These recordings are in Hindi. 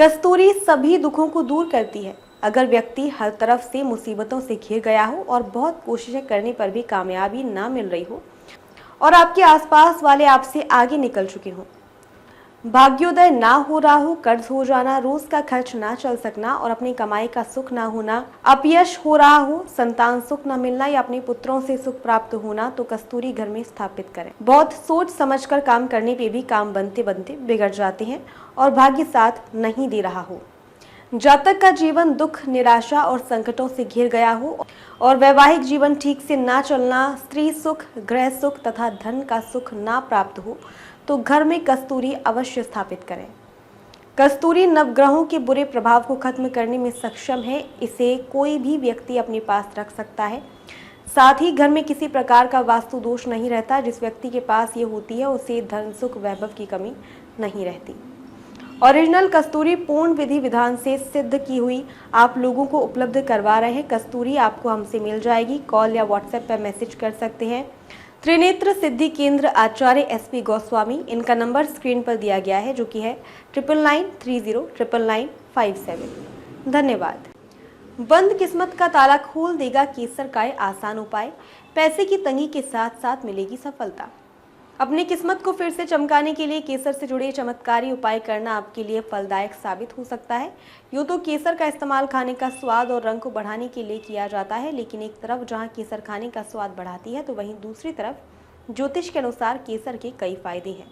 कस्तूरी सभी दुखों को दूर करती है। अगर व्यक्ति हर तरफ से मुसीबतों से घिर गया हो और बहुत कोशिशें करने पर भी कामयाबी ना मिल रही हो और आपके आसपास वाले आपसे आगे निकल चुके हों, भाग्योदय ना हो रहा हो, कर्ज हो जाना, रोज का खर्च ना चल सकना और अपनी कमाई का सुख ना होना, अपयश हो रहा हो, संतान सुख न मिलना या अपने पुत्रों से सुख प्राप्त होना, तो कस्तूरी घर में स्थापित करें। बहुत सोच समझकर काम करने पे भी काम बनते बनते बिगड़ जाते हैं और भाग्य साथ नहीं दे रहा हो। जातक का जीवन दुख, निराशा और संकटों से घिर गया हो और वैवाहिक जीवन ठीक से ना चलना, स्त्री सुख, गृह सुख तथा धन का सुख ना प्राप्त हो, तो घर में कस्तूरी अवश्य स्थापित करें। कस्तूरी नवग्रहों के बुरे प्रभाव को खत्म करने में सक्षम है। इसे कोई भी व्यक्ति अपने पास रख सकता है। साथ ही घर में किसी प्रकार का वास्तु दोष नहीं रहता। जिस व्यक्ति के पास ये होती है उसे धन सुख वैभव की कमी नहीं रहती। ओरिजिनल कस्तूरी पूर्ण विधि विधान से सिद्ध की हुई आप लोगों को उपलब्ध करवा रहे हैं। कस्तूरी आपको हमसे मिल जाएगी। कॉल या व्हाट्सएप पर मैसेज कर सकते हैं। त्रिनेत्र सिद्धि केंद्र आचार्य SP गोस्वामी, इनका नंबर स्क्रीन पर दिया गया है जो कि है 9993099957। धन्यवाद। बंद किस्मत का ताला खोल देगा केसर का ये आसान उपाय। पैसे की तंगी के साथ साथ मिलेगी सफलता। अपनी किस्मत को फिर से चमकाने के लिए केसर से जुड़े चमत्कारी उपाय करना आपके लिए फलदायक साबित हो सकता है। यूँ तो केसर का इस्तेमाल खाने का स्वाद और रंग को बढ़ाने के लिए किया जाता है, लेकिन एक तरफ जहां केसर खाने का स्वाद बढ़ाती है तो वहीं दूसरी तरफ ज्योतिष के अनुसार केसर के कई फायदे हैं।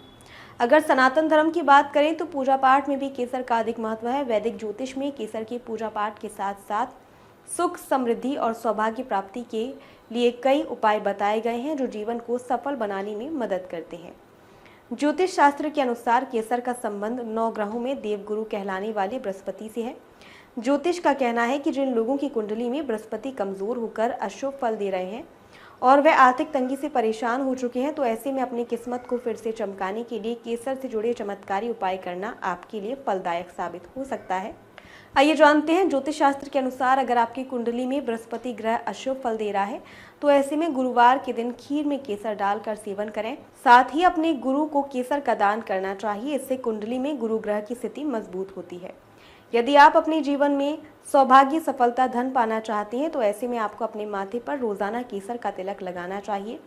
अगर सनातन धर्म की बात करें तो पूजा पाठ में भी केसर का अधिक महत्व है। वैदिक ज्योतिष में केसर की पूजा पाठ के साथ साथ सुख, समृद्धि और सौभाग्य प्राप्ति के लिए कई उपाय बताए गए हैं जो जीवन को सफल बनाने में मदद करते हैं। ज्योतिष शास्त्र के अनुसार केसर का संबंध 9 ग्रहों में देवगुरु कहलाने वाले बृहस्पति से है। ज्योतिष का कहना है कि जिन लोगों की कुंडली में बृहस्पति कमजोर होकर अशुभ फल दे रहे हैं और वे आर्थिक तंगी से परेशान हो चुके हैं, तो ऐसे में अपनी किस्मत को फिर से चमकाने के लिए केसर से जुड़े चमत्कारी उपाय करना आपके लिए फलदायक साबित हो सकता है। आइए जानते हैं ज्योतिष शास्त्र के अनुसार अगर आपकी कुंडली में बृहस्पति ग्रह अशुभ फल दे रहा है तो ऐसे में गुरुवार के दिन खीर में केसर डालकर सेवन करें। साथ ही अपने गुरु को केसर का दान करना चाहिए। इससे कुंडली में गुरु ग्रह की स्थिति मजबूत होती है। यदि आप अपने जीवन में सौभाग्य, सफलता, धन पाना चाहते हैं तो ऐसे में आपको अपने माथे पर रोजाना केसर का तिलक लगाना चाहिए।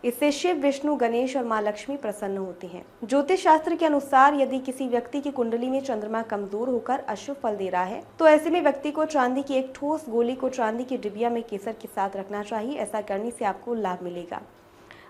इससे शिव, विष्णु, गणेश और माँ लक्ष्मी प्रसन्न होते हैं। ज्योतिष शास्त्र के अनुसार यदि किसी व्यक्ति की कुंडली में चंद्रमा कमजोर होकर अशुभ फल दे रहा है तो ऐसे में व्यक्ति को चांदी की एक ठोस गोली को चांदी की डिबिया में केसर के साथ रखना चाहिए। ऐसा करने से आपको लाभ मिलेगा।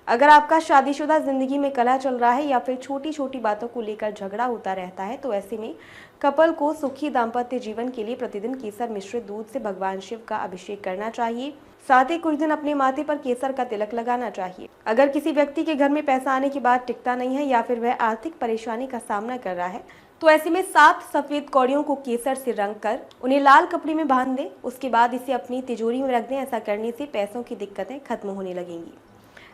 अगर आपका शादीशुदा जिंदगी में कलह चल रहा है या फिर छोटी छोटी बातों को लेकर झगड़ा होता रहता है तो ऐसे में कपल को सुखी दाम्पत्य जीवन के लिए प्रतिदिन केसर मिश्रित दूध से भगवान शिव का अभिषेक करना चाहिए। साथ ही कुछ दिन अपने माथे पर केसर का तिलक लगाना चाहिए। अगर किसी व्यक्ति के घर में पैसा आने के बाद टिकता नहीं है या फिर वह आर्थिक परेशानी का सामना कर रहा है तो ऐसे में 7 सफेद कौड़ियों को केसर से रंग कर उन्हें लाल कपड़े में बांध दें। उसके बाद इसे अपनी तिजोरी में रख दें। ऐसा करने से पैसों की दिक्कतें खत्म होने लगेंगी।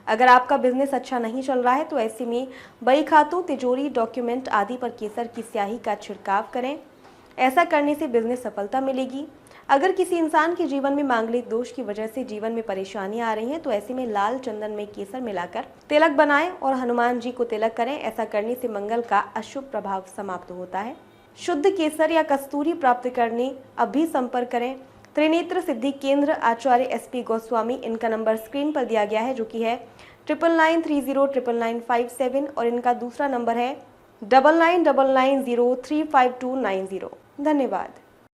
अगर आपका बिजनेस अच्छा नहीं चल रहा है तो ऐसे में बही खातों, तिजोरी, डॉक्यूमेंट आदि पर केसर की स्याही का छिड़काव करें। ऐसा करने से बिजनेस सफलता मिलेगी। अगर किसी इंसान के जीवन में मांगलिक दोष की वजह से जीवन में परेशानियां आ रही हैं तो ऐसे में लाल चंदन में केसर मिलाकर तिलक बनाएं और हनुमान जी को तिलक करें। ऐसा करने से मंगल का अशुभ प्रभाव समाप्त होता है। शुद्ध केसर या कस्तूरी प्राप्त करने अभी संपर्क करें त्रिनेत्र सिद्धि केंद्र आचार्य SP गोस्वामी। इनका नंबर स्क्रीन पर दिया गया है जो कि है 9993099957 और इनका दूसरा नंबर है 9999035290। धन्यवाद।